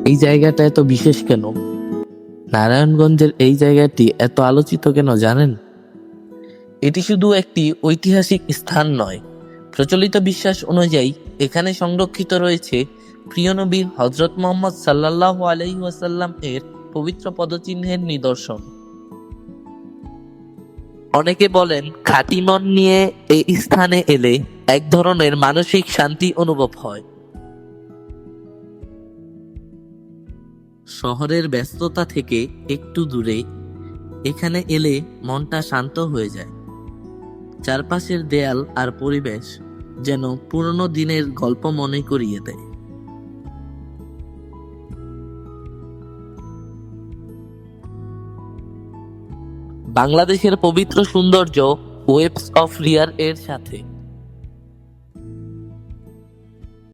এই জায়গাটা এত বিশেষ কেন? নারায়ণগঞ্জের এই জায়গাটি এত আলোচিত কেন জানেন? এটি শুধু একটি ঐতিহাসিক স্থান নয়, প্রচলিত বিশ্বাস অনুযায়ী এখানে সংরক্ষিত রয়েছে প্রিয় নবী হযরত মুহাম্মদ সাল্লাল্লাহু আলাইহি ওয়াসাল্লাম এর পবিত্র পদচিহ্নের নিদর্শন। অনেকে বলেন খাঁটি মন নিয়ে এই স্থানে এলে এক ধরনের মানসিক শান্তি অনুভব হয়। শহরের ব্যস্ততা থেকে একটু দূরে এখানে এলে মনটা শান্ত হয়ে যায়। চারপাশের দেয়াল আর পরিবেশ যেন পুরনো দিনের গল্প মনে করিয়ে দেয়। বাংলাদেশের পবিত্র সৌন্দর্য ওয়েবস অফ রিয়ার এর সাথে